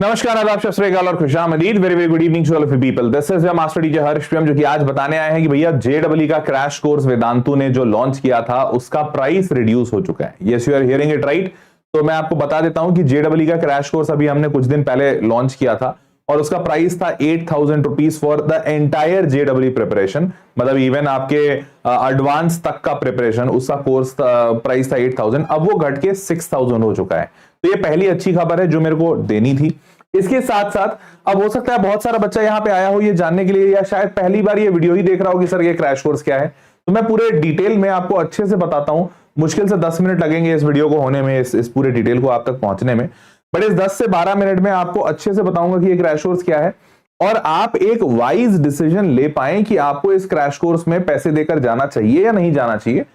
नमस्कार, आदाब, सत श्री अकाल और खुशामदीद। Very very good evening to all of you people. This is your master teacher Harsh Prem, जो कि आज बताने आए हैं कि भैया जेडब्ल्यू का क्रैश कोर्स वेदांतु ने जो लॉन्च किया था उसका प्राइस रिड्यूस हो चुका है। Yes, you are hearing it right. तो मैं आपको बता देता हूं कि जेडब्ल्यू का क्रैश कोर्स अभी हमने कुछ दिन पहले लॉन्च किया था और उसका प्राइस था 8,000 rupees for the entire JW preparation. मतलब इवन आपके एडवांस तक का प्रिपरेशन, उसका कोर्स प्राइस था 8,000, अब वो घट के 6,000 हो चुका है। तो ये पहली अच्छी खबर है जो मेरे को देनी थी। इसके साथ साथ अब हो सकता है बहुत सारा बच्चा यहाँ पे आया हो ये जानने के लिए, या शायद पहली बार ये वीडियो ही देख रहा हो कि सर ये क्रैश कोर्स क्या है। तो मैं पूरे डिटेल में आपको अच्छे से बताता हूं। मुश्किल से 10 मिनट लगेंगे इस वीडियो को होने में, इस पूरे डिटेल को आप तक पहुंचने में, बट इस 10 से 12 मिनट में आपको अच्छे से बताऊंगा कि ये क्रैश कोर्स क्या है और आप एक वाइज डिसीजन ले पाए कि आपको इस क्रैश कोर्स में पैसे देकर जाना चाहिए या नहीं जाना चाहिए,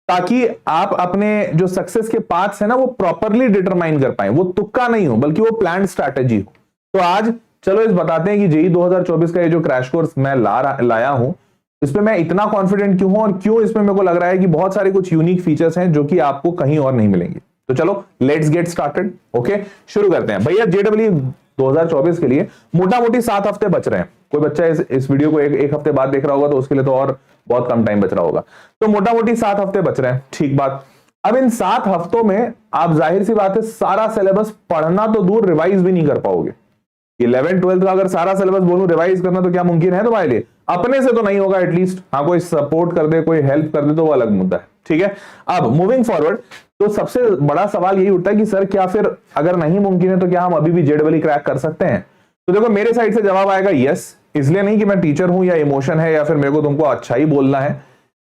ताकि आप अपने जो सक्सेस के पाथ्स है ना वो प्रॉपरली डिटरमाइन कर पाए, वो तुक्का नहीं हो बल्कि वो प्लान स्ट्रैटेजी हो। तो आज चलो इस बताते हैं कि जेईई 2024 का ये जो क्रैश कोर्स मैं लाया हूं, इस पे मैं इतना कॉन्फिडेंट क्यों हूं और क्यों इसमें मेरे को लग रहा है कि बहुत सारे कुछ यूनिक फीचर्स हैं जो कि आपको कहीं और नहीं मिलेंगे। तो चलो लेट्स गेट स्टार्टेड। ओके, शुरू करते हैं। भैया जेडब्ल्यू 2024 के लिए मोटा मोटी 7 हफ्ते बच रहे हैं। कोई बच्चा इस वीडियो को एक हफ्ते बाद देख रहा होगा तो उसके लिए तो और बहुत कम टाइम बच रहा होगा। तो मोटा मोटी 7 हफ्ते बच रहे हैं, ठीक बात। अब इन 7 हफ्तों में आप जाहिर सी बात है सारा सिलेबस पढ़ना तो दूर, रिवाइज भी नहीं कर पाओगे। 11th 12th का अगर सारा सिलेबस बोलूं रिवाइज करना तो क्या मुमकिन है तुम्हारे लिए? अपने से तो नहीं होगा, एटलीस्ट हाँ कोई सपोर्ट कर दे, कोई हेल्प कर दे तो वो अलग मुद्दा है। ठीक है, अब मूविंग फॉरवर्ड तो सबसे बड़ा सवाल यही उठता है कि सर क्या फिर अगर नहीं मुमकिन है तो क्या हम अभी भी जेडब्ल्यू क्रैक कर सकते हैं? तो देखो मेरे साइड से जवाब आएगा यस। इसलिए नहीं कि मैं टीचर हूं या इमोशन है या फिर मेरे को तुमको अच्छा ही बोलना है।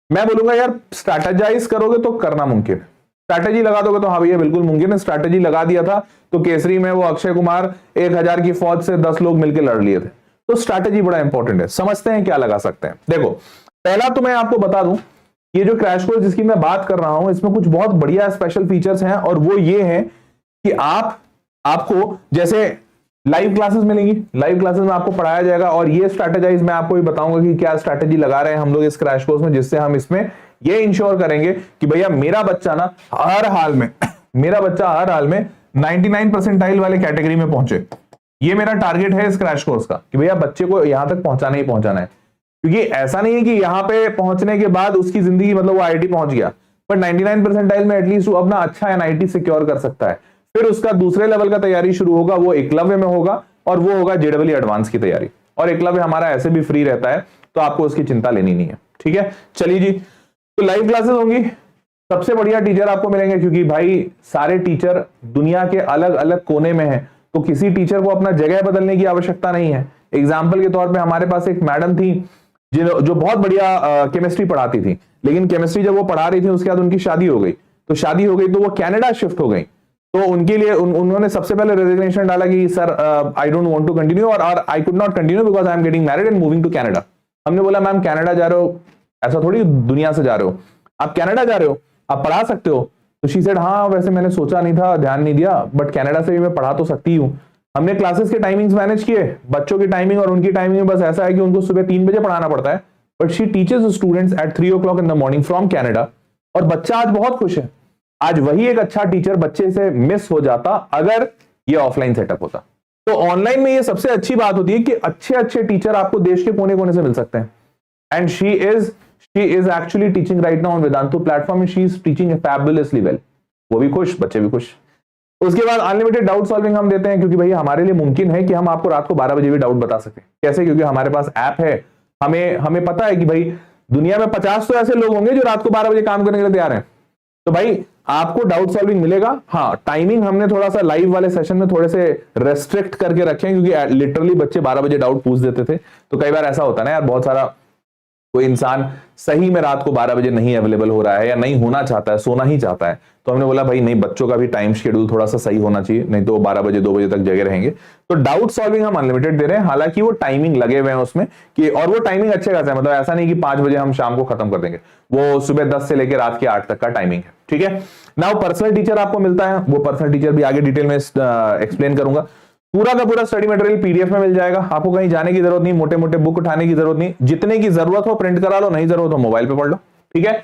मैं बोलूंगा यार स्ट्रैटेजाइज करोगे तो करना मुमकिन है, स्ट्रैटेजी लगा दोगे तो हाँ भैया बिल्कुल मुमकिन है। स्ट्रैटेजी लगा दिया था तो केसरी में वो अक्षय कुमार 1000 की फौज से 10 लोग मिलकर लड़ लिए थे। तो स्ट्रैटेजी बड़ा इंपॉर्टेंट है, समझते हैं क्या लगा सकते हैं। देखो पहला तो मैं आपको बता दूं, ये जो क्रैश कोर्स जिसकी मैं बात कर रहा हूं इसमें कुछ बहुत बढ़िया स्पेशल फीचर्स हैं और वो ये है कि आपको जैसे लाइव क्लासेस मिलेंगी, लाइव क्लासेस में आपको पढ़ाया जाएगा और ये स्ट्रैटेजाइज मैं आपको भी बताऊंगा कि क्या स्ट्रैटेजी लगा रहे हैं हम लोग इस क्रैश कोर्स में, जिससे हम इसमें ये इंश्योर करेंगे कि भैया मेरा बच्चा ना हर हाल में 99 परसेंटाइल वाले कैटेगरी में पहुंचे। ये मेरा टारगेट है इस क्रैश कोर्स का कि भैया बच्चे को यहां तक पहुंचाना ही पहुंचाना है। क्योंकि ऐसा नहीं है कि यहां पे पहुंचने के बाद उसकी जिंदगी मतलब वो आईआईटी पहुंच गया, पर 99 परसेंटाइल में एटलीस्ट वो अपना अच्छा एनआईटी सिक्योर कर सकता है। फिर उसका दूसरे लेवल का तैयारी शुरू होगा, वो एकलव्य में होगा और वो होगा जेडब्ल्यू एडवांस की तैयारी। और एकलव्य हमारा ऐसे भी फ्री रहता है तो आपको उसकी चिंता लेनी नहीं है। ठीक है, चलिए जी। तो लाइव क्लासेस होंगी, सबसे बढ़िया टीचर आपको मिलेंगे क्योंकि भाई सारे टीचर दुनिया के अलग अलग कोने में हैं, तो किसी टीचर को अपना जगह बदलने की आवश्यकता नहीं है। एग्जाम्पल के तौर पे हमारे पास एक मैडम थी जो बहुत बढ़िया केमिस्ट्री पढ़ाती थी, लेकिन केमिस्ट्री जब वो पढ़ा रही थी उसके बाद उनकी शादी हो गई तो वो कनाडा शिफ्ट हो गई। तो उनके लिए उन्होंने सबसे पहले रेजिग्नेशन डाला कि sir I don't want to continue और I could not continue because I am getting married and moving to Canada. हमने बोला मैम कनाडा जा रहे हो, ऐसा थोड़ी दुनिया से जा रहे हो, आप कनाडा जा रहे हो, आप पढ़ा सकते हो? तो शी सेड हाँ वैसे मैंने सोचा नहीं था, ध्यान नहीं दिया, बट कनाडा से भी मैं पढ़ा तो सकती हूँ। हमने क्लासेस के टाइमिंग्स मैनेज किए, बच्चों की टाइमिंग और उनकी टाइमिंग बस ऐसा है कि उनको सुबह 3 बजे पढ़ाना पड़ता है, but she teaches students at 3 o'clock in the morning from Canada. और बच्चा आज बहुत खुश है। आज वही एक अच्छा टीचर बच्चे से मिस हो जाता अगर ये ऑफलाइन सेटअप होता। तो ऑनलाइन में ये सबसे अच्छी बात होती है कि अच्छे अच्छे टीचर आपको देश के कोने कोने से मिल सकते हैं। And she is actually teaching right now on Vedantu platform, she is teaching fabulously well. वो भी खुश, बच्चे भी खुश। उसके बाद अनलिमिटेड डाउट सॉल्विंग हम देते हैं क्योंकि भैया हमारे लिए मुमकिन है कि हम आपको रात को 12 बजे भी डाउट बता सकें। कैसे? क्योंकि हमारे पास ऐप है। हमें पता है कि भाई दुनिया में 50 तो ऐसे लोग होंगे जो रात को 12 बजे काम करने के लिए तैयार हैं। तो भाई आपको डाउट सॉल्विंग मिलेगा। हाँ, टाइमिंग हमने थोड़ा सा लाइव वाले सेशन में थोड़े से रेस्ट्रिक्ट करके रखे हैं क्योंकि लिटरली बच्चे 12 बजे डाउट पूछ देते थे। तो कई बार ऐसा होता है ना यार, बहुत सारा कोई इंसान सही में रात को 12 बजे नहीं अवेलेबल हो रहा है या नहीं होना चाहता है, सोना ही चाहता है, तो हमने बोला भाई नहीं, बच्चों का भी टाइम शेड्यूल थोड़ा सा सही होना चाहिए, नहीं तो 12 बजे 2 बजे तक जगे रहेंगे। तो डाउट सॉल्विंग हम अनलिमिटेड दे रहे हैं, हालांकि वो टाइमिंग लगे हुए हैं उसमें कि, और वो टाइमिंग अच्छे खासा है, मतलब ऐसा नहीं कि 5 बजे हम शाम को खत्म कर देंगे, वो सुबह 10 से लेकर रात के 8 तक का टाइमिंग है। ठीक है, नाउ पर्सनल टीचर आपको मिलता है, वो पर्सनल टीचर भी आगे डिटेल में एक्सप्लेन करूंगा। पूरा का पूरा स्टडी मटेरियल पीडीएफ में मिल जाएगा, आपको कहीं जाने की जरूरत नहीं, मोटे मोटे बुक उठाने की जरूरत नहीं, जितने की जरूरत हो प्रिंट करा लो, नहीं जरूरत हो मोबाइल पे पढ़ लो। ठीक है,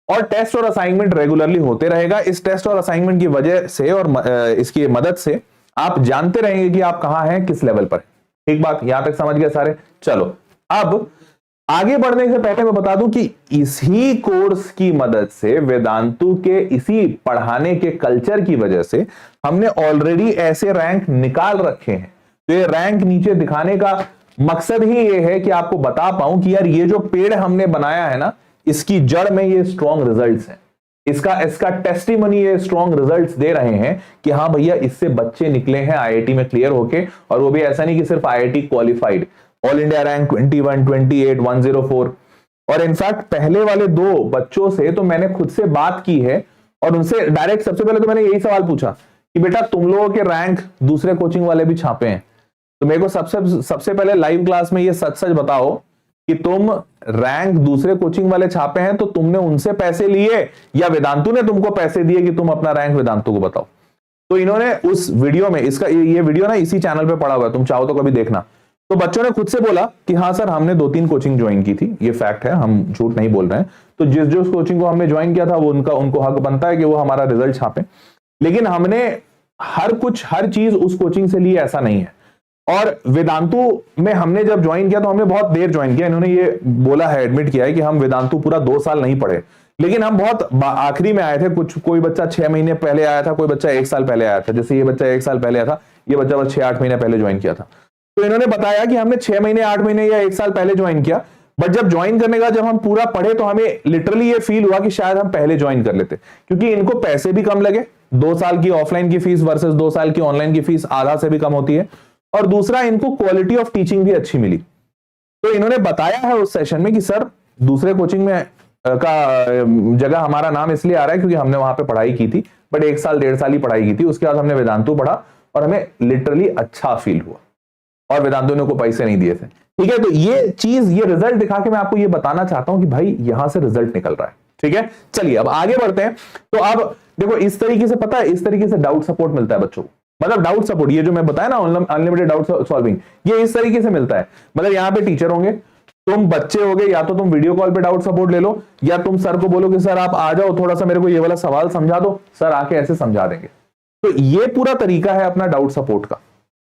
और टेस्ट और असाइनमेंट रेगुलरली होते रहेगा। इस टेस्ट और असाइनमेंट की वजह से और इसकी मदद से आप जानते रहेंगे कि आप कहां हैं, किस लेवल पर। ठीक बात, यहां तक समझ गए सारे। चलो अब आगे बढ़ने से पहले मैं बता दूं कि इसी कोर्स की मदद से, वेदांतु के इसी पढ़ाने के कल्चर की वजह से हमने ऑलरेडी ऐसे रैंक निकाल रखे हैं। तो ये रैंक नीचे दिखाने का मकसद ही ये है कि आपको बता पाऊं कि यार ये जो पेड़ हमने बनाया है ना, इसकी जड़ में ये स्ट्रॉन्ग रिजल्ट्स हैं। इसका टेस्टिमनी, ये स्ट्रॉन्ग रिजल्ट्स दे रहे हैं कि हाँ भैया इससे बच्चे निकले हैं आईआईटी में क्लियर होके, और वो भी ऐसा नहीं कि सिर्फ IIT qualified, all India rank 21, 28, 104। और इनफैक्ट पहले वाले 2 बच्चों से तो मैंने खुद से बात की है और उनसे डायरेक्ट सबसे पहले तो मैंने यही सवाल पूछा कि बेटा तुम लोगों के रैंक दूसरे कोचिंग वाले भी छापे हैं, तो मेरे को सबसे पहले लाइव क्लास में ये सच सच बताओ कि तुम रैंक दूसरे कोचिंग वाले छापे हैं तो तुमने उनसे पैसे लिए या वेदांतु ने तुमको पैसे दिए कि तुम अपना रैंक वेदांतु को बताओ। तो इन्होंने उस वीडियो में, इसका ये वीडियो ना इसी चैनल पे पड़ा हुआ है, तुम चाहो तो कभी देखना। तो बच्चों ने खुद से बोला कि हाँ सर हमने 2-3 कोचिंग ज्वाइन की थी, ये फैक्ट है, हम झूठ नहीं बोल रहे हैं। तो जिस कोचिंग को हमने ज्वाइन किया था वो उनको हक बनता है कि वो हमारा रिजल्ट छापे, लेकिन हमने हर चीज उस कोचिंग से ली ऐसा नहीं है। और वेदांतु में हमने जब ज्वाइन किया तो हमने बहुत देर ज्वाइन किया, इन्होंने ये बोला है, एडमिट किया है कि हम वेदांतु पूरा 2 साल नहीं पढ़े, लेकिन हम बहुत आखिरी में आए थे। कोई बच्चा 6 महीने पहले आया था, कोई बच्चा 1 साल पहले आया था। जैसे ये बच्चा 1 साल पहले आया था, ये बच्चा बस 6-8 महीने पहले ज्वाइन किया था। तो इन्होंने बताया कि हमने 6 महीने, 8 महीने या 1 साल पहले ज्वाइन किया, बट जब ज्वाइन करने का जब हम पूरा पढ़े तो हमें लिटरली ये फील हुआ कि शायद हम पहले ज्वाइन कर लेते, क्योंकि इनको पैसे भी कम लगे। 2 साल की ऑफलाइन की फीस वर्सेस 2 साल की ऑनलाइन की फीस आधा से भी कम होती है, और दूसरा इनको क्वालिटी ऑफ टीचिंग भी अच्छी मिली। तो इन्होंने बताया है उस सेशन में कि सर दूसरे कोचिंग में का जगह हमारा नाम इसलिए आ रहा है क्योंकि हमने वहां पे पढ़ाई की थी, बट 1 साल 1.5 साल ही पढ़ाई की थी। उसके बाद हमने वेदांतु पढ़ा और हमें लिटरली अच्छा फील हुआ, और वेदांतु ने को पैसे नहीं दिए थे। ठीक है, तो ये चीज, ये रिजल्ट दिखा के मैं आपको ये बताना चाहता हूं कि भाई यहां से रिजल्ट निकल रहा है। ठीक है, चलिए अब आगे बढ़ते हैं। तो अब देखो इस तरीके से, पता है इस तरीके से डाउट सपोर्ट मिलता है बच्चों को, मतलब डाउट सपोर्ट, ये जो मैं बताया ना अनलिमिटेड डाउट सॉल्विंग, ये इस तरीके से मिलता है। मतलब यहाँ पे टीचर होंगे, तुम बच्चे होगे, या तो तुम वीडियो कॉल पे डाउट सपोर्ट ले लो, या तुम सर को बोलो कि सर आप आ जाओ थोड़ा सा मेरे को ये वाला सवाल समझा दो, सर आके ऐसे समझा देंगे। तो ये पूरा तरीका है अपना डाउट सपोर्ट का,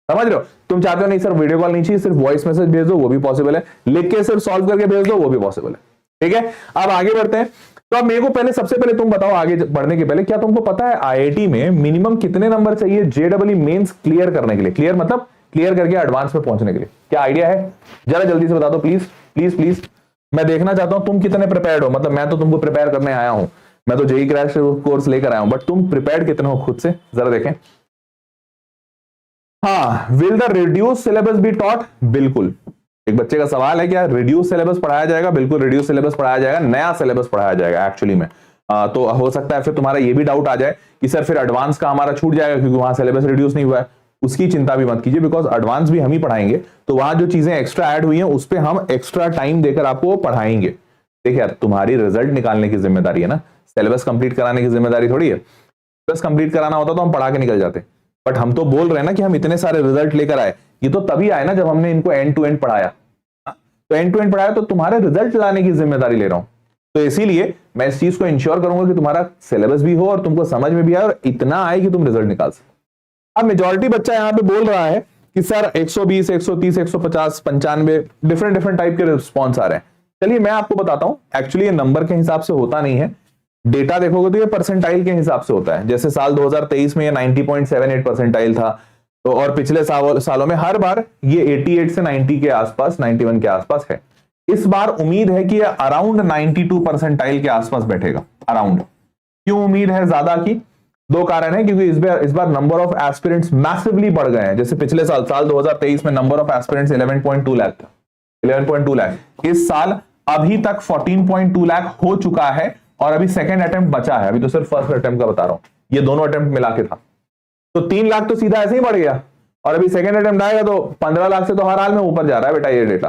समझ रहे हो। तुम चाहते हो नहीं सर वीडियो कॉल नहीं चाहिए, सिर्फ वॉइस मैसेज भेज दो, वो भी पॉसिबल है। लिख के सिर्फ सॉल्व करके भेज दो, वो भी पॉसिबल है। ठीक है, अब आगे बढ़ते हैं। तो अब मेरे को पहले, सबसे पहले तुम बताओ आगे बढ़ने के पहले, क्या तुमको पता है आईआईटी में मिनिमम कितने नंबर चाहिए जेईई मेंस क्लियर करने के लिए? क्लियर मतलब क्लियर करके एडवांस में पहुंचने के लिए, क्या आइडिया है? जरा जल्दी से बता दो प्लीज प्लीज प्लीज। मैं देखना चाहता हूं तुम कितने प्रिपेयर्ड हो। मतलब मैं तो तुमको प्रिपेयर करने आया हूं, मैं तो जेईई क्रैश कोर्स लेकर आया हूं, बट तुम प्रिपेयर्ड कितने हो खुद से, जरा देखें। हाँ, will the reduce syllabus be taught? बिल्कुल। एक बच्चे का सवाल है क्या रिड्यूस सिलेबस पढ़ाया जाएगा? बिल्कुल रिड्यूस सिलेबस पढ़ाया जाएगा, नया सिलेबस पढ़ाया जाएगा एक्चुअली में। तो हो सकता है फिर तुम्हारा ये भी डाउट आ जाए कि सर फिर एडवांस का हमारा छूट जाएगा क्योंकि वहां सिलेबस रिड्यूस नहीं हुआ है। उसकी चिंता भी मत कीजिए, बिकॉज एडवांस भी हम ही पढ़ाएंगे, तो वहां जो चीजें एक्स्ट्रा ऐड हुई हैं उस पर हम एक्स्ट्रा टाइम देकर आपको पढ़ाएंगे। देखिए यार, तुम्हारी रिजल्ट निकालने की जिम्मेदारी है ना, सिलेबस कंप्लीट कराने की जिम्मेदारी थोड़ी है। सिलेबस कंप्लीट कराना होता तो हम पढ़ा के निकल जाते, बट हम तो बोल रहे हैं ना कि हम इतने सारे रिजल्ट लेकर आए। ये तो तभी आए ना जब हमने इनको एंड टू एंड पढ़ाया। तो एंड टू एंड पढ़ाया तो तुम्हारे रिजल्ट लाने की जिम्मेदारी ले रहा हूं। तो इसीलिए मैं इस चीज को इंश्योर करूंगा कि तुम्हारा सिलेबस भी हो और तुमको समझ में भी आए और इतना आए कि तुम रिजल्ट निकाल सको। अब मेजॉरिटी बच्चा यहाँ पे बोल रहा है कि सर 120, 130, 150, 95 डिफरेंट टाइप के रिस्पॉन्स आ रहे हैं। चलिए मैं आपको बताता हूं, एक्चुअली ये नंबर के हिसाब से होता नहीं है। डेटा देखोगे तो ये परसेंटाइल के हिसाब से होता है। जैसे साल 2023 में ये 90.78 परसेंटाइल था, तो और पिछले सालों में हर बार ये 88 से 90 के आसपास, 91 के आसपास है। इस बार उम्मीद है कि ये अराउंड 92 परसेंटाइल के आसपास बैठेगा। अराउंड क्यों उम्मीद है ज्यादा की? 2 कारण है, क्योंकि इस बार नंबर ऑफ एस्पिरेंट्स मैसिवली बढ़ गए हैं। जैसे पिछले साल 2023 में नंबर ऑफ एस्पिरेंट्स 11.2 लाख था, 11.2 लाख। इस साल अभी तक 14.2 लाख हो चुका है और अभी सेकंड अटेम्प्ट बचा है। अभी तो सिर्फ फर्स्ट अटेम्प्ट का बता रहा हूं, ये दोनों अटेम्प्ट मिला के था। तो 3 लाख तो सीधा ऐसे ही बढ़ गया, और अभी सेकंड अटेम्प्ट आएगा तो 15 लाख से तो हर हाल में ऊपर जा रहा है बेटा ये डेटा।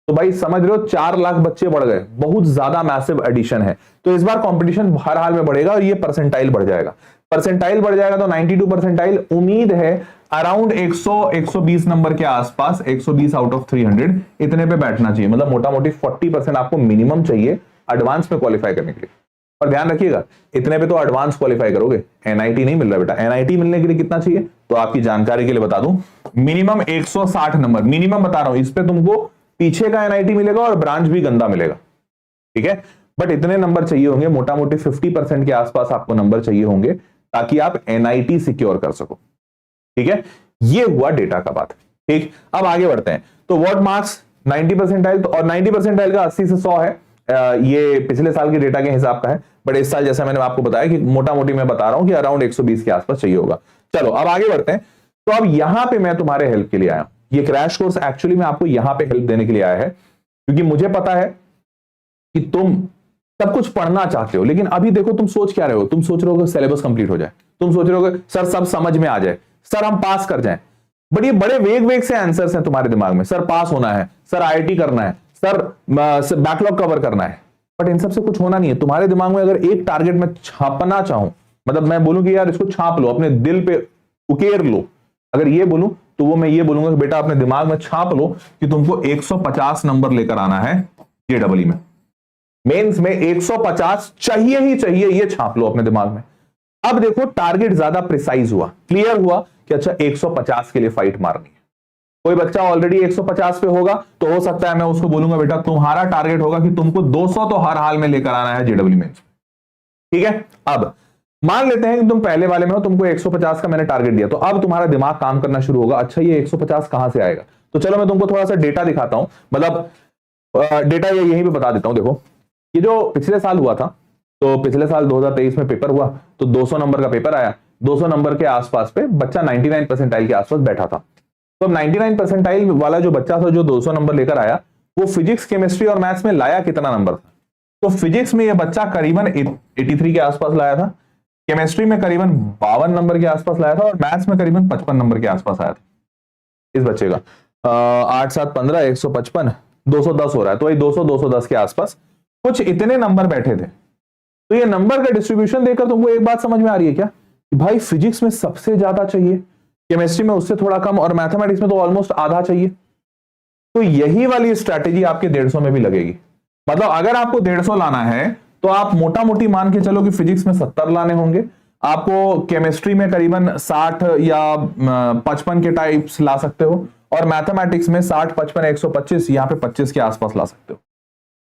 तो भाई समझ रहे हो, 4 लाख बच्चे बढ़ गए, बहुत ज्यादा मैसिव एडिशन है। तो इस बार कंपटीशन हर हाल में बढ़ेगा और ये परसेंटाइल बढ़ जाएगा। परसेंटाइल बढ़ जाएगा तो 92 परसेंटाइल उम्मीद है अराउंड 100-120 नंबर के आसपास, 120 आउट ऑफ 300 इतने पे बैठना चाहिए। मतलब मोटा मोटी 40% आपको मिनिमम चाहिए एडवांस में क्वालिफाई करने के लिए। और ध्यान रखिएगा इतने पे तो एडवांस क्वालिफाई करोगे, एनआईटी नहीं मिल रहा बेटा। एनआईटी मिलने के लिए कितना चाहिए, तो आपकी जानकारी के लिए बता दूं, मिनिमम 160 नंबर, मिनिमम बता रहा हूं। इस पे तुमको पीछे का एनआईटी मिलेगा और ब्रांच भी गंदा मिलेगा, ठीक है। बट इतने नंबर चाहिए होंगे, मोटा मोटी 50% के आसपास आपको नंबर चाहिए होंगे ताकि आप एनआईटी सिक्योर कर सको, ठीक है। ये हुआ डेटा का बात, ठीक। अब आगे बढ़ते हैं। तो व्हाट मार्क्स 90 परसेंटाइल, तो और 90 परसेंटाइल का 80 से 100 है। ये पिछले साल के डेटा के हिसाब का है, बट इस साल जैसा मैंने आपको बताया कि मोटा मोटी मैं बता रहा हूं कि अराउंड 120 के आसपास चाहिए होगा। चलो अब आगे बढ़ते हैं। तो अब यहां पे मैं तुम्हारे हेल्प के लिए आया, ये क्रैश कोर्स एक्चुअली में आपको यहां पे हेल्प देने के लिए आया है, क्योंकि मुझे पता है कि तुम सब कुछ पढ़ना चाहते हो, लेकिन अभी देखो तुम सोच क्या रहे हो, तुम सोच रहे हो कि सिलेबस कंप्लीट हो जाए, तुम सोच रहे हो कि सर सब समझ में आ जाए, सर हम पास कर जाएं। बट ये बड़े वेग वेग से आंसर्स हैं तुम्हारे दिमाग में, सर पास होना है, सर आईआईटी करना है, सर बैकलॉग कवर करना है। बट इन सब से कुछ होना नहीं है। तुम्हारे दिमाग में अगर एक टारगेट में छापना चाहूं, मतलब मैं बोलूं कि यार इसको छाप लो, अपने दिल पे उकेर लो, अगर ये बोलूं तो वो मैं ये बोलूंगा कि बेटा अपने दिमाग में छाप लो कि तुमको 150 नंबर लेकर आना है जेडब्ल्यू में, मेंस में 150 चाहिए ही चाहिए, ये छाप लो अपने दिमाग में। अब देखो टारगेट ज्यादा प्रिसाइज हुआ, क्लियर हुआ कि अच्छा 150 के लिए फाइट मारनी है। कोई बच्चा ऑलरेडी 150 पे होगा तो हो सकता है मैं उसको बोलूंगा बेटा तुम्हारा टारगेट होगा कि तुमको 200 तो हर हाल में लेकर आना है जेडब्ल्यू मेंस, ठीक है। अब मान लेते हैं कि तुम पहले वाले में हो, तुमको 150 का मैंने टारगेट दिया, तो अब तुम्हारा दिमाग काम करना शुरू होगा, अच्छा ये 150 कहां से आएगा। तो चलो मैं तुमको थोड़ा सा डेटा दिखाता हूं, मतलब डेटा ये यहीं पे बता देता हूं। देखो ये जो पिछले साल हुआ था, तो पिछले साल 2023 में पेपर हुआ, तो 200 नंबर का पेपर आया, 200 नंबर के आसपास पे बच्चा 99 परसेंटाइल के आसपास बैठा था। तो 99 परसेंटाइल वाला जो बच्चा था जो 200 नंबर लेकर आया, वो फिजिक्स केमिस्ट्री और मैथ्स में लाया कितना नंबर था, तो फिजिक्स में ये बच्चा करीबन 83 के आसपास लाया था, केमिस्ट्री में करीबन 52 नंबर के आसपास लाया था, और मैथ्स में करीबन 55 नंबर के आसपास आया था इस बच्चे का। 8 7 15 155 210 हो रहा है, तो वही 200 210 के आसपास कुछ इतने नंबर बैठे थे। तो ये नंबर का डिस्ट्रीब्यूशन देखकर तुमको एक बात समझ में आ रही है क्या, कि भाई फिजिक्स में सबसे ज्यादा चाहिए, केमिस्ट्री में उससे थोड़ा कम, और मैथमेटिक्स में तो ऑलमोस्ट आधा चाहिए। तो यही वाली स्ट्रैटेजी आपके 150 में भी लगेगी। मतलब अगर आपको 150 लाना है तो आप मोटा मोटी मान के चलो कि फिजिक्स में 70 लाने होंगे, आपको केमिस्ट्री में करीबन 60 या 55 के टाइप्स ला सकते हो, और मैथमेटिक्स में 60 55 125 यहाँ पे 25 के आसपास ला सकते हो।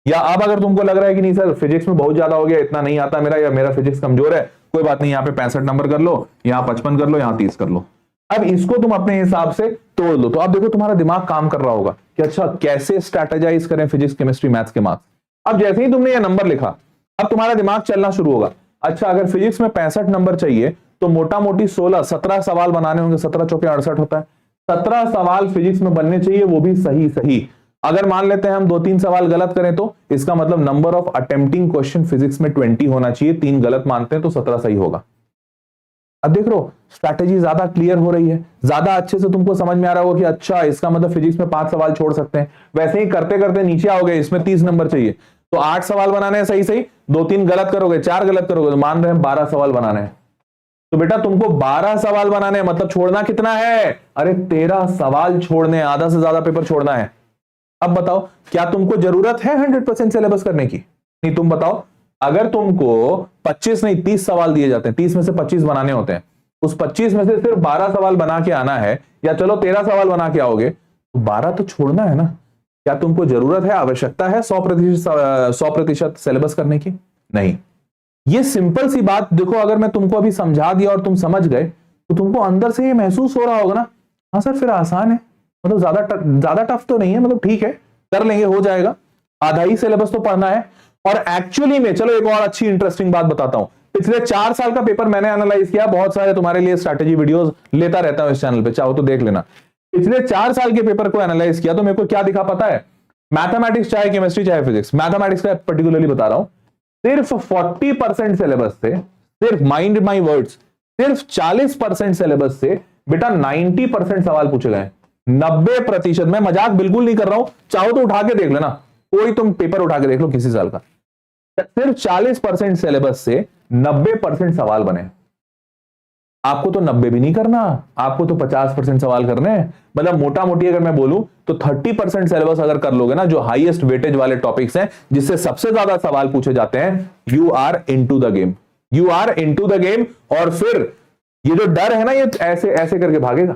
या अब अगर तुमको लग रहा है कि नहीं सर फिजिक्स में बहुत ज्यादा हो गया, इतना नहीं आता मेरा, या मेरा फिजिक्स कमजोर है, कोई बात नहीं, यहाँ पे 65 नंबर कर लो, यहाँ 55 कर लो, यहाँ 30 कर लो। अब इसको तुम अपने हिसाब से तोड़ लो। तो अब देखो तुम्हारा दिमाग काम कर रहा होगा कि अच्छा कैसे स्ट्रैटेजाइज करें फिजिक्स केमिस्ट्री मैथ्स के मार्क्स। अब जैसे ही तुमने ये नंबर लिखा, अब तुम्हारा दिमाग चलना शुरू होगा, अच्छा अगर फिजिक्स में 65 नंबर चाहिए तो मोटा मोटी 17 सवाल बनाने होंगे, 17 चौके 68 होता है, 17 सवाल फिजिक्स में बनने चाहिए, वो भी सही सही। अगर मान लेते हैं हम 2-3 सवाल गलत करें तो इसका मतलब number of attempting question physics में 20 होना चाहिए, 3 गलत मानते हैं तो 17 सही होगा। अब देख लो स्ट्रैटेजी ज्यादा क्लियर हो रही है, ज्यादा अच्छे से तुमको समझ में आ रहा होगा कि अच्छा इसका मतलब फिजिक्स में 5 सवाल छोड़ सकते हैं। वैसे ही करते करते नीचे आओगे, इसमें 30 नंबर चाहिए तो 8 सवाल बनाने हैं सही सही, 2-3 गलत करोगे, 4 गलत करोगे, तो मान रहे हैं 12 सवाल बनाने हैं। तो बेटा तुमको 12 सवाल बनाने हैं, मतलब छोड़ना कितना है, अरे 13 सवाल छोड़ने हैं, आधा से ज्यादा पेपर छोड़ना है। अब बताओ क्या तुमको जरूरत है 100% सिलेबस करने की, नहीं। तुम बताओ अगर तुमको 25 नहीं 30 सवाल दिए जाते हैं, 30 में से 25 बनाने होते हैं, उस 25 में से सिर्फ 12 सवाल बना के आना है, या चलो 13 सवाल बना के आओगे, तो 12 तो छोड़ना है ना। क्या तुमको जरूरत है, आवश्यकता है 100% सिलेबस करने की? नहीं। ये सिंपल सी बात देखो, अगर मैं तुमको अभी समझा दिया और तुम समझ गए तो तुमको अंदर से ये महसूस हो रहा होगा ना, हाँ सर फिर आसान है, मतलब ज्यादा टफ तो नहीं है, मतलब ठीक है कर लेंगे, हो जाएगा, आधा ही सिलेबस तो पढ़ना है। और एक्चुअली में चलो एक और अच्छी इंटरेस्टिंग बात बताता हूं, पिछले 4 साल का पेपर मैंने एनालाइज किया, बहुत सारे तुम्हारे लिए स्ट्रैटेजी वीडियोस लेता रहता हूं इस चैनल पे, चाहो तो देख लेना। पिछले 4 साल के पेपर को एनालाइज किया तो मेरे को क्या दिखा पता है, मैथमेटिक्स चाहे केमिस्ट्री चाहे फिजिक्स, मैथमेटिक्स का पर्टिकुलरली बता रहा हूं, सिर्फ 40% सिलेबस से, सिर्फ माइंड माई वर्ड्स, सिर्फ 40% सिलेबस से बेटा 90% सवाल पूछे गए। 90%, मैं मजाक बिल्कुल नहीं कर रहा हूं, चाहो तो उठा के देख लेना, कोई तुम पेपर उठा के देख लो किसी साल का, सिर्फ 40% सिलेबस से 90% सवाल बने। आपको तो 90 भी नहीं करना, आपको तो 50% सवाल करने हैं। मतलब मोटा मोटी अगर मैं बोलूं तो 30% सिलेबस अगर कर लोगे ना, जो हाईएस्ट वेटेज वाले टॉपिक्स हैं जिससे सबसे ज्यादा सवाल पूछे जाते हैं, you are into the game, you are into the game. और फिर ये जो डर है ना, ये ऐसे ऐसे करके भागेगा।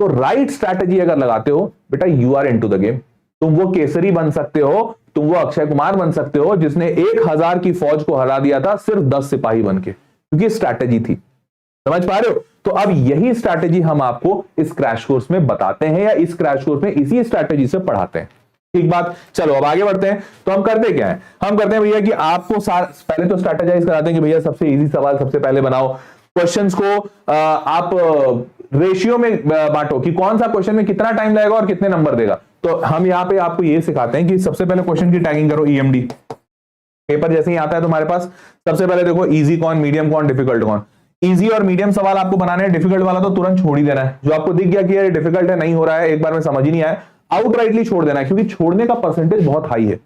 तो राइट स्ट्रैटेजी अगर लगाते हो बेटा, you are into the game. तुम वो केसरी बन सकते हो, तुम वो अक्षय कुमार बन सकते हो जिसने 1000 की फौज को हरा दिया था सिर्फ 10 सिपाही बन के, क्योंकि स्ट्रैटेजी थी। समझ पा रहे हो? तो अब यही स्ट्रैटेजी हम आपको इस क्रैश कोर्स में बताते हैं, या इस क्रैश कोर्स में इसी स्ट्रैटेजी से पढ़ाते हैं। ठीक बात। चलो अब आगे बढ़ते हैं। तो हम करते क्या है, हम करते हैं भैया कि आपको पहले तो स्ट्रैटेजाइज कराते हैं कि भैया सबसे इजी सवाल सबसे पहले बनाओ। क्वेश्चंस को आप रेशियो में बांटो कि कौन सा क्वेश्चन में कितना टाइम लगेगा और कितने नंबर देगा। तो हम यहां पे आपको ये सिखाते हैं कि सबसे पहले क्वेश्चन की टैगिंग करो, ईएमडी। पेपर जैसे ही आता है तुम्हारे पास, सबसे पहले देखो इजी कौन, मीडियम कौन, डिफिकल्ट कौन। इजी और मीडियम सवाल आपको बनाने हैं, डिफिकल्ट वाला तो तुरंत छोड़ ही देना है। जो आपको दिख गया कि ये डिफिकल्ट है, नहीं हो रहा है, एक बार में समझ ही नहीं आया, आउटराइटली छोड़ देना है, क्योंकि छोड़ने का परसेंटेज बहुत हाई है।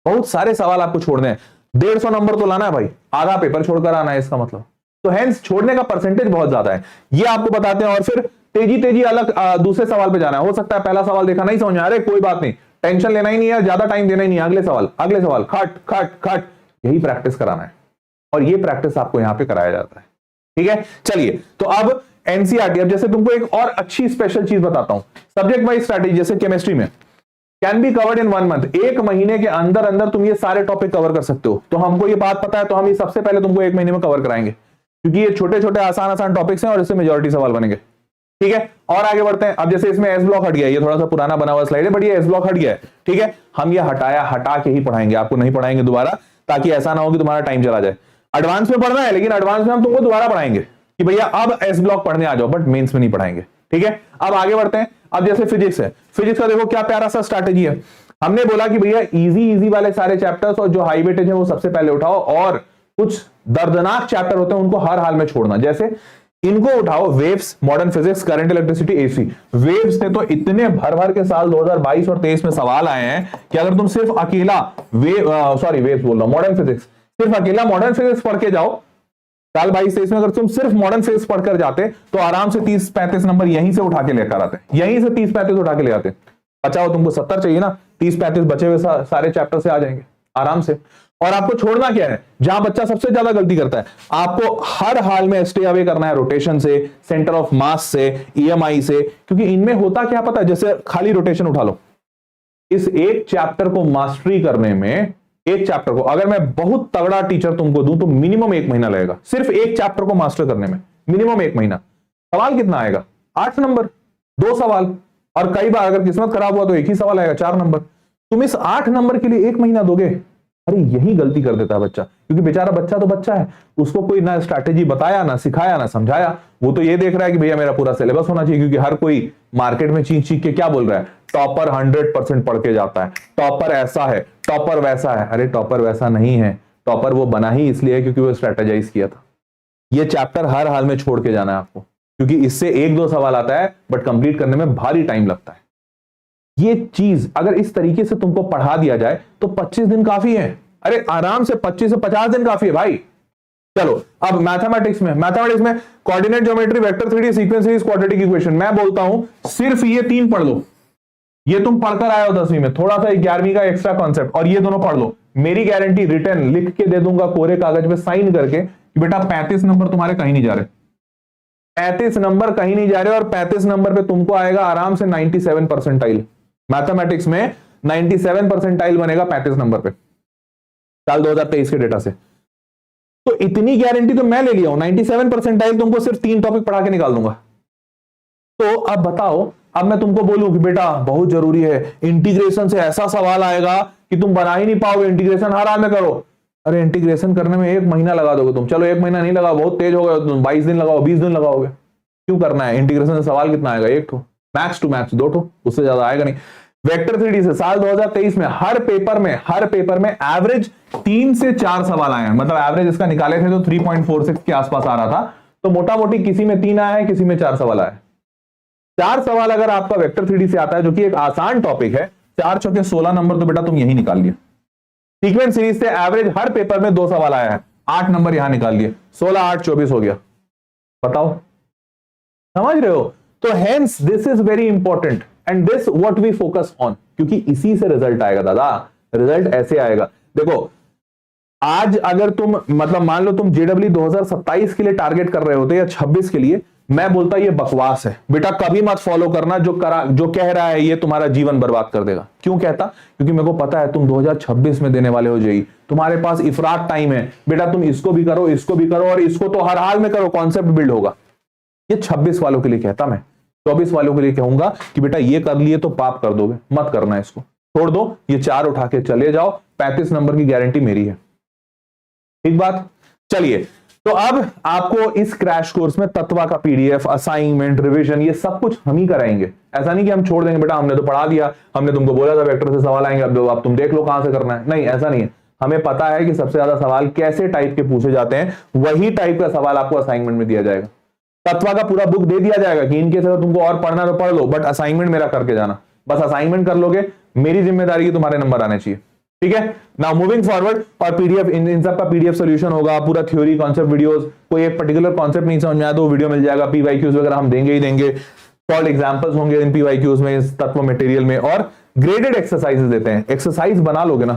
बहुत सारे सवाल आपको छोड़ने हैं, 150 नंबर तो लाना है भाई, आधा पेपर छोड़कर आना है इसका मतलब। तो हेंस छोड़ने का परसेंटेज बहुत ज्यादा है, ये आपको बताते हैं। और फिर तेजी तेजी अलग दूसरे सवाल पे जाना है। हो सकता है पहला सवाल देखा नहीं समझ में आ रहा है, कोई बात नहीं, टेंशन लेना ही नहीं है, ज्यादा टाइम देना ही नहीं है। अगले सवाल खट खट खट, यही प्रैक्टिस कराना है, और ये प्रैक्टिस आपको यहां पे कराया जाता है। ठीक है, चलिए तो अब एनसीईआरटी। अब जैसे तुमको एक और अच्छी स्पेशल चीज बताता हूं, सब्जेक्ट वाइज स्ट्रैटेजी। जैसे केमिस्ट्री में can be covered in 1 month, एक महीने के अंदर अंदर तुम ये सारे टॉपिक कवर कर सकते हो। तो हमको ये बात पता है, तो हम ये सबसे पहले तुमको 1 महीने में कवर कराएंगे, क्योंकि ये छोटे छोटे आसान आसान टॉपिक्स हैं और इससे मेजॉरिटी सवाल बनेंगे। ठीक है, और आगे बढ़ते हैं। अब जैसे इसमें एस ब्लॉक हट गया, ये थोड़ा सा पुराना बना हुआ स्लाइड है, बट ये एस ब्लॉक हट गया है। ठीक है, हम ये हटा के ही पढ़ाएंगे, आपको नहीं पढ़ाएंगे दोबारा, ताकि ऐसा ना हो कि तुम्हारा टाइम चला जाए। एडवांस में पढ़ना है, लेकिन एडवांस में हम तुमको दोबारा पढ़ाएंगे कि भैया अब एस ब्लॉक पढ़ने आ जाओ, बट मेंस में नहीं पढ़ाएंगे। ठीक है, अब आगे बढ़ते हैं। अब जैसे फिजिक्स है, फिजिक्स का देखो क्या प्यारा सा स्ट्रैटेजी है। हमने बोला कि भैया इजी वाले सारे चैप्टर्स और जो हाई वेटेज है वो सबसे पहले उठाओ, और कुछ दर्दनाक चैप्टर होते हैं उनको हर हाल में छोड़ना। जैसे इनको उठाओ, waves, modern physics, current electricity, AC. Waves से तो इतने भर भर के साल 2022 और 23 में सवाल आए हैं कि अगर तुम सिर्फ अकेला वेव्स बोल रहा हूं, मॉडर्न फिजिक्स, सिर्फ अकेला मॉडर्न फिजिक्स पढ़ के जाओ साल 22-23 में, अगर तुम सिर्फ मॉडर्न फिजिक्स पढ़कर जाते तो आराम से 30-35 नंबर यहीं से उठा के लेकर आते, यहीं से 30-35 उठा के ले आते। बचाओ, तुमको 70 चाहिए ना, 30-35 बचे हुए सारे चैप्टर से आ जाएंगे आराम से। और आपको छोड़ना क्या है, जहां बच्चा सबसे ज्यादा गलती करता है, आपको हर हाल में स्टे अवे करना है रोटेशन से, सेंटर ऑफ मास से, ईएमआई से, क्योंकि इनमें होता क्या पता है। जैसे खाली रोटेशन उठा लो, इस एक चैप्टर को मास्टरी करने में, एक चैप्टर को अगर मैं बहुत तगड़ा टीचर तुमको दूं तो मिनिमम 1 महीना लगेगा, सिर्फ एक चैप्टर को मास्टर करने में मिनिमम 1 महीना। सवाल कितना आएगा, 8 नंबर, 2 सवाल, और कई बार अगर किस्मत खराब हुआ तो एक ही सवाल आएगा, 4 नंबर। तुम इस 8 नंबर के लिए 1 महीना दोगे? अरे यही गलती कर देता है बच्चा, क्योंकि बेचारा बच्चा तो बच्चा है, उसको कोई ना स्ट्रैटेजी बताया, ना सिखाया, ना समझाया। वो तो ये देख रहा है कि भैया मेरा पूरा सिलेबस होना चाहिए, क्योंकि हर कोई मार्केट में चीख चीख के क्या बोल रहा है, टॉपर 100% पढ़ के जाता है, टॉपर ऐसा है, टॉपर वैसा है। अरे टॉपर वैसा नहीं है, टॉपर वो बना ही इसलिए क्योंकि वो स्ट्रैटेजाइज किया था। ये चैप्टर हर हाल में छोड़ के जाना है आपको, क्योंकि इससे 1-2 सवाल आता है, बट कंप्लीट करने में भारी टाइम लगता है। ये चीज अगर इस तरीके से तुमको पढ़ा दिया जाए तो 25 दिन काफी है। अरे आराम से 25 से 50 दिन काफी है भाई। चलो अब मैथमेटिक्स में coordinate geometry, vector 3D, sequence series, quadratic equation. मैं बोलता हूं सिर्फ ये 3 पढ़ लो, ये तुम पढ़कर आए हो 10वीं में, थोड़ा सा 11वीं का एक्स्ट्रा कॉन्सेप्ट, और ये दोनों पढ़ लो। मेरी गारंटी, रिटर्न लिख के दे दूंगा कोरे कागज पे साइन करके कि बेटा 35 नंबर तुम्हारे कहीं नहीं जा रहे, 35 नंबर कहीं नहीं जा रहे, और 35 नंबर पे तुमको आएगा आराम से 97 परसेंटाइल। मैथमेटिक्स में 97 परसेंटाइल बनेगा 35 नंबर पे, साल 2023 के डेटा से। तो इतनी गारंटी तो मैं ले लिया हूं, 97 परसेंटाइल तुमको सिर्फ 3 टॉपिक पढ़ा के निकाल दूंगा। तो अब बताओ, अब मैं तुमको बोलूं कि बेटा बहुत जरूरी है, इंटीग्रेशन से ऐसा सवाल आएगा कि तुम बना ही नहीं पाओगे, इंटीग्रेशन हर हाल में करो। अरे इंटीग्रेशन करने में 1 महीना लगा दोगे तुम, चलो 1 महीना नहीं लगाओ, बहुत तेज हो गए तुम, 22 दिन लगाओ, 20 दिन लगाओगे। क्यों करना है? इंटीग्रेशन से सवाल कितना आएगा, 1 ठो, मैक्स टू मैक्स 2 ठो, उससे ज्यादा आएगा नहीं। वेक्टर 3D से साल 2023 में हर पेपर में एवरेज 3 से 4 सवाल आए हैं, मतलब एवरेज इसका निकाले थे तो 3.46 के आसपास आ रहा था। तो मोटा मोटी किसी में 3 आया है, किसी में 4 सवाल आए। 4 सवाल अगर आपका वेक्टर 3D से आता है, जो कि एक आसान टॉपिक है, 4 चौके 16 नंबर, तो बेटा तुम यही निकाल लिए। सीक्वेंस सीरीज से एवरेज हर पेपर में 2 सवाल आया है, 8 नंबर यहां निकाल लिए, 16 8 24 हो गया। बताओ, समझ रहे हो? तो hence this is very important and this what we focus on, क्योंकि इसी से रिजल्ट आएगा दादा। रिजल्ट ऐसे आएगा, देखो आज अगर तुम मतलब मान लो तुम जेडब्ल्यू 2027 के लिए टारगेट कर रहे होते या 26 के लिए, मैं बोलता ये बकवास है बेटा, कभी मत फॉलो करना, जो कह रहा है ये तुम्हारा जीवन बर्बाद कर देगा। क्यों कहता? क्योंकि मेरे को पता है तुम 2026 में देने वाले हो जेई, तुम्हारे पास इफरात टाइम है बेटा, तुम इसको भी करो, इसको भी करो, और इसको तो हर हाल में करो, कॉन्सेप्ट बिल्ड होगा। ये 26 वालों के लिए कहता, मैं 24 वालों के लिए कहूंगा कि बेटा ये कर लिए तो पाप कर दोगे, मत करना, इसको छोड़ दो, ये 4 उठा के चले जाओ, 35 नंबर की गारंटी मेरी है। ठीक बात? चलिए, तो अब आपको इस क्रैश कोर्स में तत्वा का पीडीएफ, असाइनमेंट, रिवीजन, ये सब कुछ हम ही कराएंगे। ऐसा नहीं कि हम छोड़ देंगे बेटा हमने तो पढ़ा दिया, हमने तुमको बोला था वेक्टर से सवाल आएंगे, अब तुम देख लो कहां से करना है। नहीं, ऐसा नहीं है। हमें पता है कि सबसे ज्यादा सवाल कैसे टाइप के पूछे जाते हैं, वही टाइप का सवाल आपको असाइनमेंट में दिया जाएगा। तत्वा का पूरा बुक दे दिया जाएगा कि इनके साथ तुमको और पढ़ना तो पढ़ लो, बट असाइनमेंट मेरा करके जाना। बस असाइनमेंट कर लोगे, मेरी जिम्मेदारी की तुम्हारे नंबर आने चाहिए। ठीक है, नाउ मूविंग फॉरवर्ड, और पीडीएफ, इन सब का पीडीएफ सॉल्यूशन होगा, पूरा थ्योरी कॉन्सेप्ट वीडियोस, कोई एक पर्टिकुलर कॉन्सेप्ट नहीं समझ में आया तो वीडियो मिल जाएगा, पीवाईक्यूज वगैरह हम देंगे ही देंगे, सॉल्व एग्जांपल्स होंगे इन पीवाईक्यूज में, इस तत्व मटेरियल में, और ग्रेडेड एक्सरसाइजेस देते हैं। एक्सरसाइज बना लोगे ना,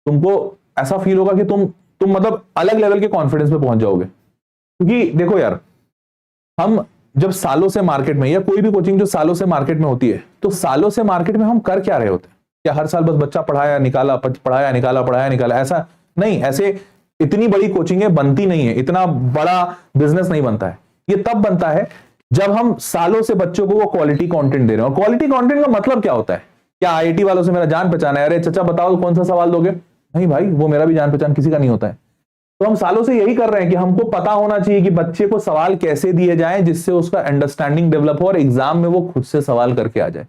तुमको ऐसा फील होगा कि तुम मतलब अलग लेवल के कॉन्फिडेंस में पहुंच जाओगे। क्योंकि देखो यार, हम जब सालों से मार्केट में, या कोई भी कोचिंग जो सालों से मार्केट में होती है, तो सालों से मार्केट में हम कर क्या रहे होते हैं? क्या हर साल बस बच्चा पढ़ाया निकाला, पढ़ाया निकाला, पढ़ाया निकाला? ऐसा नहीं, ऐसे इतनी बड़ी कोचिंगें बनती नहीं है, इतना बड़ा बिजनेस नहीं बनता है। ये तब बनता है जब हम सालों से बच्चों को वो क्वालिटी कंटेंट दे रहे हैं। और क्वालिटी कंटेंट का मतलब क्या होता है? क्या आईआईटी वालों से मेरा जान पहचान है? अरे चाचा बताओ कौन सा सवाल दोगे? नहीं भाई, वो मेरा भी जान पहचान किसी का नहीं होता है। तो हम सालों से यही कर रहे हैं कि हमको पता होना चाहिए कि बच्चे को सवाल कैसे दिए जाएं जिससे उसका अंडरस्टैंडिंग डेवलप हो और एग्जाम में वो खुद से सवाल करके आ जाए।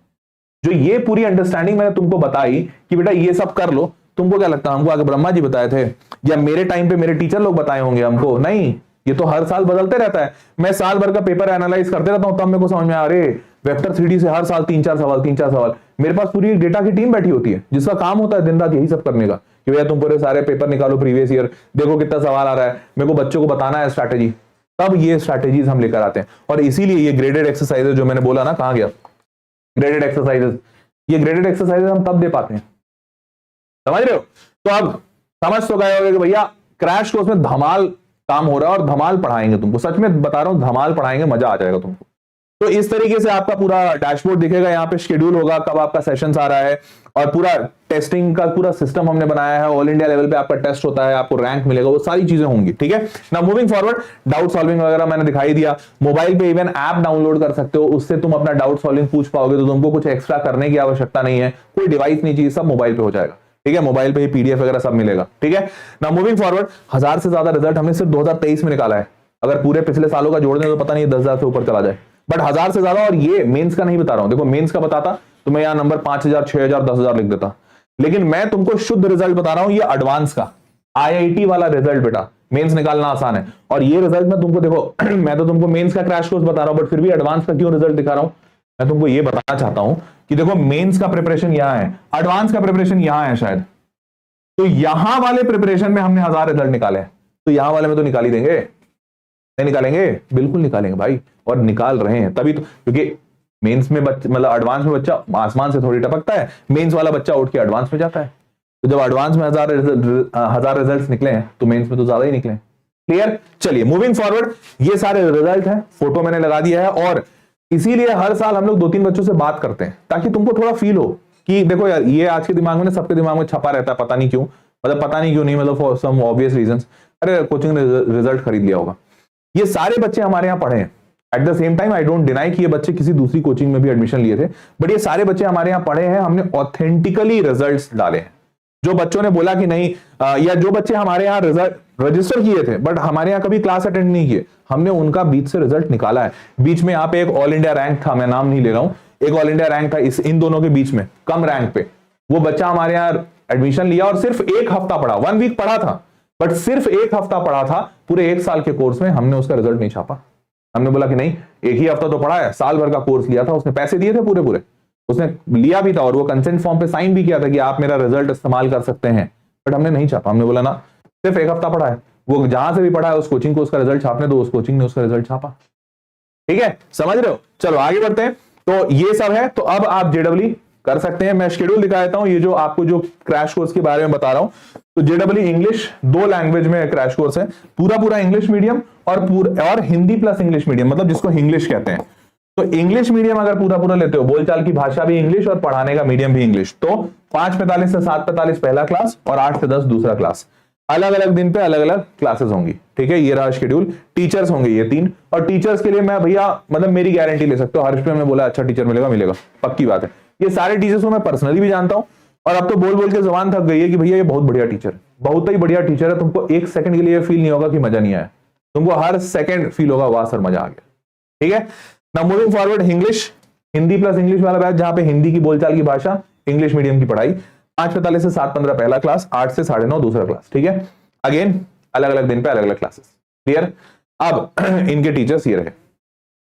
जो ये पूरी अंडरस्टैंडिंग मैंने तुमको बताई कि बेटा ये सब कर लो, तुमको क्या लगता है हमको आगे ब्रह्मा जी बताए थे, या मेरे टाइम पे मेरे टीचर लोग बताए होंगे हमको? नहीं, ये तो हर साल बदलते रहता है। मैं साल भर का पेपर एनालाइज करते रहता हूं, तब मेरे को समझ में आ रहे वेक्टर 3D से हर साल 3-4 सवाल। मेरे पास पूरी डेटा की टीम बैठी होती है जिसका काम होता है दिन रात यही सब करने का, कि भैया तुम पूरे सारे पेपर निकालो प्रीवियस ईयर, देखो कितना सवाल आ रहा है, मेरे को बच्चों को बताना है स्ट्रैटेजी। तब ये स्ट्रैटेजीज हम लेकर आते हैं। और इसीलिए ये ग्रेडेड एक्सरसाइजेज जो मैंने बोला ना, कहां गया ग्रेडेड एक्सरसाइजेज, ये ग्रेडेड एक्सरसाइजेज हम तब दे पाते हैं। समझ रहे हो? तो अब समझ तो गए होंगे कि भैया क्रैश कोर्स में धमाल काम हो रहा है और धमाल पढ़ाएंगे तुमको। सच में बता रहा हूं, धमाल पढ़ाएंगे, मजा आ जाएगा तुमको। तो इस तरीके से आपका पूरा डैशबोर्ड दिखेगा, यहाँ पे शेड्यूल होगा कब आपका सेशंस आ रहा है, और पूरा टेस्टिंग का पूरा सिस्टम हमने बनाया है। ऑल इंडिया लेवल पे आपका टेस्ट होता है, आपको रैंक मिलेगा, वो सारी चीजें होंगी। ठीक है ना, मूविंग फॉरवर्ड, डाउट सॉल्विंग वगैरह मैंने दिखाई दिया। मोबाइल पे इवन ऐप डाउनलोड कर सकते हो, उससे तुम अपना डाउट सॉल्विंग पूछ पाओगे, तो तुमको कुछ एक्स्ट्रा करने की आवश्यकता नहीं है, कोई डिवाइस नहीं चाहिए, सब मोबाइल पे हो जाएगा। ठीक है, मोबाइल पे ही पीडीएफ वगैरह सब मिलेगा। ठीक है ना, मूविंग फॉरवर्ड, 1000 से ज्यादा रिजल्ट हमने सिर्फ 2023 में निकाला है। अगर पूरे पिछले सालों का जोड़ दें तो पता नहीं 10,000 से ऊपर चला जाए, बट 1000 से ज्यादा। और ये मेंस का नहीं बता रहा हूं, देखो मेंस का बताता तो मैं यहां नंबर 5000, 6000, 10,000 लिख देता, लेकिन मैं तुमको शुद्ध रिजल्ट बता रहा हूं, ये एडवांस का आईआईटी वाला रिजल्ट। बेटा मेंस निकालना आसान है, और ये रिजल्ट मैं तुमको देखो मैं तो तुमको मेंस का क्रैश कोर्स बता रहा हूं, बट फिर भी एडवांस का क्यों रिजल्ट दिखा रहा हूं? मैं तुमको ये बताना चाहता हूं कि देखो मेंस का प्रिपरेशन यहां है, एडवांस का प्रिपरेशन यहां है शायद। तो यहां वाले प्रिपरेशन में हमने 1000 रिजल्ट निकाले हैं, तो यहां वाले में तो निकाल ही देंगे। नहीं निकालेंगे? बिल्कुल निकालेंगे भाई, और निकाल रहे हैं तभी तो, क्योंकि मेंस में मतलब एडवांस में बच्चा आसमान से थोड़ी टपकता है, मेंस वाला बच्चा उठ के एडवांस में जाता है। तो जब एडवांस में 1000 रिजल्ट्स निकले हैं, तो मेंस में तो ज्यादा ही निकले। क्लियर? चलिए मूविंग फॉरवर्ड, ये सारे रिजल्ट हैं, फोटो मैंने लगा दिया है, और इसीलिए हर साल हम लोग 2-3 बच्चों से बात करते हैं, ताकि तुमको थोड़ा फील हो कि देखो यार, ये आज के दिमाग में, सबके दिमाग में छपा रहता है, पता नहीं क्यों, पता नहीं क्यों नहीं, मतलब फॉर सम ऑब्वियस रीजंस, अरे कोचिंग ने रिजल्ट खरीद लिया होगा। ये सारे बच्चे हमारे यहाँ पढ़े हैं। At the same time I don't deny कि ये बच्चे किसी दूसरी कोचिंग में भी एडमिशन लिए थे, बट ये सारे बच्चे हमारे यहाँ पढ़े हैं, हमने ऑथेंटिकली रिजल्ट्स डाले हैं। जो बच्चों ने बोला कि नहीं, या जो बच्चे हमारे यहाँ रिजल्ट रजिस्टर किए थे बट हमारे यहाँ कभी क्लास अटेंड नहीं किए, हमने उनका बीच से रिजल्ट निकाला है। बीच में यहाँ पे एक ऑल इंडिया रैंक था, मैं नाम नहीं ले रहा हूँ, एक ऑल इंडिया रैंक था इन दोनों के बीच में, कम रैंक पे वो बच्चा हमारे यहाँ एडमिशन लिया, और सिर्फ 1 हफ्ता पढ़ा, 1 वीक पढ़ा था, बट सिर्फ 1 हफ्ता पढ़ा था, पूरे 1 साल के कोर्स में हमने उसका रिजल्ट नहीं छापा। हमने बोला कि नहीं, 1 ही हफ्ता तो पढ़ा है, साल भर का कोर्स लिया था, उसने पैसे दिए थे पूरे, उसने लिया भी था, और वो कंसेंट फॉर्म पे साइन भी किया था कि आप मेरा रिजल्ट इस्तेमाल कर सकते हैं, बट हमने नहीं छापा। हमने बोला ना, सिर्फ 1 हफ्ता पढ़ा है, वो जहां से भी पढ़ा है उस कोचिंग को उसका रिजल्ट छापने दो, उस कोचिंग ने उसका रिजल्ट छापा। ठीक है, समझ रहे हो? चलो आगे बढ़ते हैं। तो ये सब है, तो अब आप जेडब्ल्यू कर सकते हैं। मैं शेड्यूल दिखा देता हूं, ये जो आपको जो क्रैश कोर्स के बारे में बता रहा हूं, तो जेडब्ल्यू इंग्लिश 2 लैंग्वेज में क्रैश कोर्स है, पूरा इंग्लिश मीडियम और हिंदी प्लस इंग्लिश मीडियम, मतलब जिसको इंग्लिश कहते हैं। तो इंग्लिश मीडियम अगर पूरा लेते हो, बोलचाल की भाषा भी इंग्लिश और पढ़ाने का मीडियम भी इंग्लिश, तो 5:45 से 7:45 पहला क्लास और 8 से 10 दूसरा क्लास। अलग अलग दिन पे अलग अलग क्लासेस होंगी, ठीक है, ये रहा शेड्यूल। टीचर्स होंगे ये 3, और टीचर्स के लिए मैं भैया मतलब मेरी गारंटी ले सकते हो, हर्ष पे मैं बोला अच्छा टीचर मिलेगा, पक्की बात है। ये सारे टीचर्स को मैं पर्सनली भी जानता हूं, और अब तो बोल के जबान थक गई है कि भैया ये बहुत बढ़िया टीचर है, बहुत ही बढ़िया टीचर है। तुमको एक सेकंड के लिए फील नहीं होगा कि मजा नहीं आया, तुमको हर सेकंड फील होगा वाह सर मजा आ गया, ठीक है। Now moving forward, English, Hindi plus English वाला बैच, जहां पे हिंदी की बोलचाल की भाषा, इंग्लिश मीडियम की पढ़ाई, 5:45 से 7:15 पहला क्लास, 8 से 9:30 दूसरा क्लास, ठीक है। अगेन अलग अलग दिन पे अलग अलग क्लासेस, क्लियर। अब इनके टीचर्स ये रहे,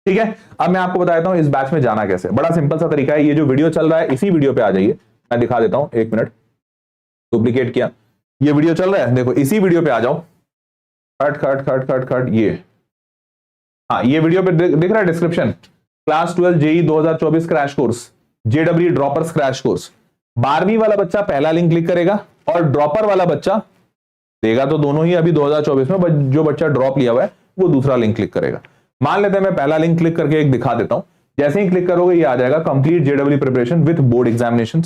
ठीक है। अब मैं आपको बताता हूं इस बैच में जाना कैसे, बड़ा सिंपल सा तरीका है। ये जो वीडियो चल रहा है इसी वीडियो पे आ जाइए, मैं दिखा देता हूं, 1 मिनट, डुप्लीकेट किया, ये वीडियो चल रहा है, देखो इसी वीडियो पे आ जाओ, खट ये, हाँ ये वीडियो पे दिख रहा है description, class 12 JEE 2024 crash course, JW droppers crash course. 12वीं वाला बच्चा पहला लिंक क्लिक करेगा, और ड्रॉपर वाला बच्चा देगा तो दोनों ही अभी 2024 में, जो बच्चा ड्रॉप लिया हुआ है वो दूसरा लिंक क्लिक करेगा। मान लेते हैं मैं पहला लिंक क्लिक करके एक दिखा देता हूं, जैसे ही क्लिक करोगे ये आ जाएगा complete JW preparation with board examination.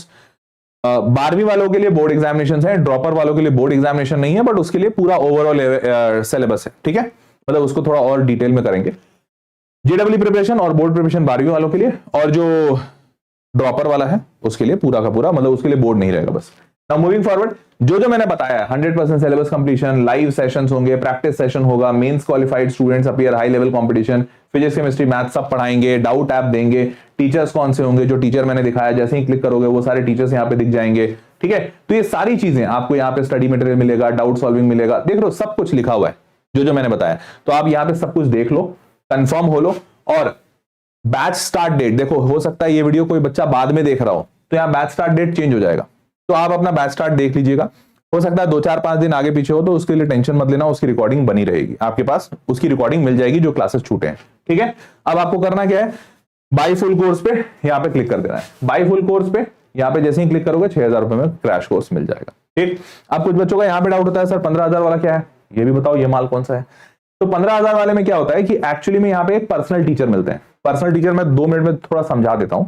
12वीं वालों के लिए बोर्ड एग्जामिनेशन है, ड्रॉपर वालों के लिए बोर्ड एग्जामिनेशन नहीं है, बट उसके लिए पूरा ओवरऑल सिलेबस है, ठीक है, मतलब उसको थोड़ा और डिटेल में करेंगे। जेडब्ल्यू प्रिपरेशन और बोर्ड प्रिपरेशन 12वीं वालों के लिए, और जो ड्रॉपर वाला है उसके लिए पूरा का पूरा, मतलब उसके लिए बोर्ड नहीं रहेगा बस। नाउ मूविंग फॉरवर्ड, जो मैंने बताया 100% सिलेबस कंप्लीशन, लाइव सेशंस होंगे, प्रैक्टिस सेशन होगा, mains qualified students appear, high level competition, physics chemistry math सब पढ़ाएंगे, डाउट ऐप देंगे, टीचर्स कौन से होंगे, जो टीचर मैंने दिखाया जैसे ही क्लिक करोगे वो सारे टीचर्स यहाँ पे दिख जाएंगे, ठीक है। तो ये सारी चीजें आपको यहाँ पे स्टडी मटेरियल मिलेगा, डाउट सॉल्विंग मिलेगा, देख लो सब कुछ लिखा हुआ है जो मैंने बताया। तो आप यहाँ पे सब कुछ देख लो, कंफर्म हो लो। और बैच स्टार्ट डेट देखो, हो सकता है ये वीडियो कोई बच्चा बाद में देख रहा हो, तो यहाँ बैच स्टार्ट डेट चेंज हो जाएगा, तो आप अपना बैच स्टार्ट देख लीजिएगा। हो सकता है 2-4-5 दिन आगे पीछे हो, तो उसके लिए टेंशन मत लेना, उसकी रिकॉर्डिंग बनी रहेगी आपके पास, उसकी रिकॉर्डिंग मिल जाएगी जो क्लासेस छूटे हैं, ठीक है। अब आपको करना क्या है, बाई फुल कोर्स पे यहाँ पे क्लिक कर देना है। बाई फुल कोर्स पे यहाँ पे जैसे ही क्लिक करोगे 6,000 रुपए में क्रैश कोर्स मिल जाएगा, ठीक। अब कुछ बच्चों का यहाँ पे डाउट होता है सर 15,000 वाला क्या है, ये भी बताओ, ये माल कौन सा है। तो 15,000 वाले में क्या होता है कि एक्चुअली में यहाँ पे एक पर्सनल टीचर मिलते हैं। पर्सनल टीचर मैं 2 मिनट में थोड़ा समझा देता हूं।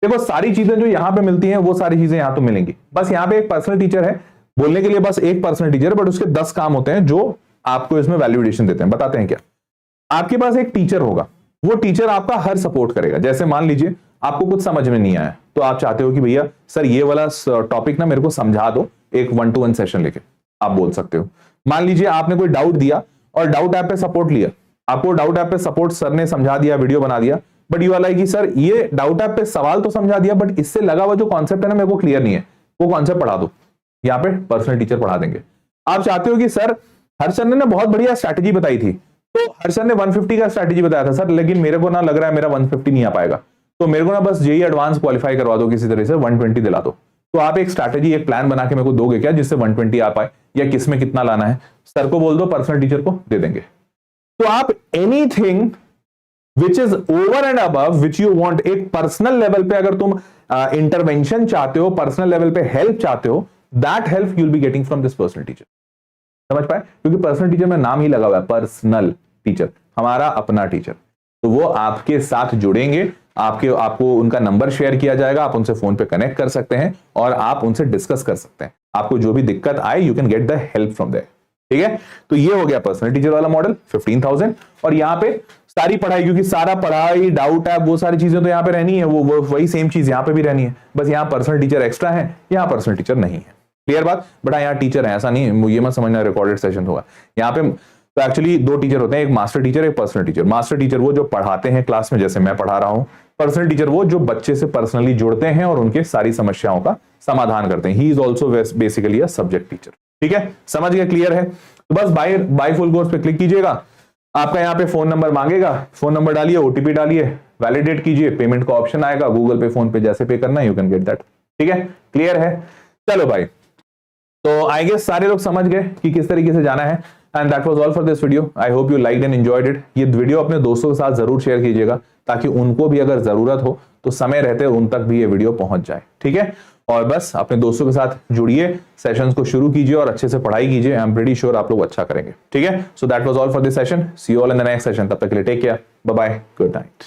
देखो सारी चीजें जो यहाँ पे मिलती हैं वो सारी चीजें यहाँ तो मिलेंगी, बस यहाँ पे एक पर्सनल टीचर है, बोलने के लिए बस एक पर्सनल टीचर, बट उसके 10 काम होते हैं जो आपको इसमें वैल्यूएशन देते हैं। बताते हैं क्या, आपके पास एक टीचर होगा, वो टीचर आपका हर सपोर्ट करेगा। जैसे मान लीजिए आपको कुछ समझ में नहीं आया, तो आप चाहते हो कि भैया सर ये वाला टॉपिक ना मेरे को समझा दो, एक 1-to-1 सेशन लेके आप बोल सकते हो। मान लीजिए आपने कोई डाउट दिया और डाउट ऐप पे सपोर्ट लिया, आपको डाउट ऐप पे सपोर्ट सर ने समझा दिया, वीडियो बना दिया, बट यू वाला कि सर ये डाउट ऐप पे सवाल तो समझा दिया, बट इससे लगा हुआ जो कॉन्सेप्ट है ना मेरे को क्लियर नहीं है, वो कॉन्सेप्ट पढ़ा दो। यहाँ पे पर्सनल टीचर पढ़ा देंगे। आप चाहते हो कि सर हर्ष सर ने ना बहुत बढ़िया स्ट्रैटेजी बताई थी, तो हर्ष सर ने 150 का स्ट्रैटेजी बताया था सर, लेकिन मेरे को ना लग रहा है मेरा 150 नहीं आ पाएगा, तो मेरे को ना बस जेईई एडवांस क्वालिफाई करवा दो किसी तरह से, 120 दिला दो। तो आप एक स्ट्रैटेजी, एक प्लान बना के मेरे को दोगे क्या जिससे 120 आ पाए, या किस में कितना लाना है, सर को बोल दो, पर्सनल टीचर को दे देंगे। तो आप anything which is over and above which you want, एक पर्सनल लेवल पे अगर तुम इंटरवेंशन चाहते हो, पर्सनल लेवल पे हेल्प चाहते हो, that help you will be getting from this personal teacher. समझ पाए, क्योंकि पर्सनल टीचर में नाम ही लगा हुआ है, पर्सनल टीचर, हमारा अपना टीचर। तो वो आपके साथ जुड़ेंगे, आपको उनका नंबर शेयर किया जाएगा, आप उनसे फोन पे कनेक्ट कर सकते हैं और आप उनसे डिस्कस कर सकते हैं। आपको जो भी दिक्कत आए you can get the help from there, ठीक है। तो ये हो गया पर्सनल टीचर वाला मॉडल 15,000। और यहाँ पे सारी पढ़ाई, क्योंकि सारा पढ़ाई डाउट है वो सारी चीजें तो यहाँ पे रहनी है, वो वही सेम चीज यहाँ पे भी रहनी है, बस यहाँ पर्सनल टीचर एक्स्ट्रा है, यहाँ पर्सनल टीचर नहीं है। क्लियर बात, बट यहाँ टीचर है ऐसा नहीं, ये मत समझना रिकॉर्डेड सेशन होगा यहाँ पे। तो एक्चुअली 2 टीचर होते हैं, एक मास्टर टीचर, एक पर्सनल टीचर। मास्टर टीचर वो जो पढ़ाते हैं क्लास में, जैसे मैं पढ़ा रहा हूं। पर्सनल टीचर वो जो बच्चे से पर्सनली जुड़ते हैं और उनके सारी समस्याओं का समाधान करते हैं। He is also basically a subject teacher, ठीक है, समझ गए, क्लियर है। तो बस बाय फुल कोर्स पे क्लिक कीजिएगा, आपका यहाँ पे फोन नंबर मांगेगा, फोन नंबर डालिए, ओटीपी डालिए, वैलिडेट कीजिए, पेमेंट का ऑप्शन आएगा, गूगल पे, फोन पे जैसे पे करना है यू कैन गेट दैट, ठीक है, क्लियर है। चलो भाई, तो आई गेस सारे लोग समझ गए कि किस तरीके से जाना है। And that was all for this video. I hope you liked and enjoyed it. ये वीडियो अपने दोस्तों के साथ जरूर शेयर कीजिएगा ताकि उनको भी अगर जरूरत हो तो समय रहते उन तक भी ये वीडियो पहुंच जाए, ठीक है। और बस अपने दोस्तों के साथ जुड़िए, सेशंस को शुरू कीजिए और अच्छे से पढ़ाई कीजिए। आई एम प्रीटी श्योर आप लोग अच्छा करेंगे, ठीक है। So that was all for this session. See you all in the next session. तब तक के लिए take care, bye bye, good night.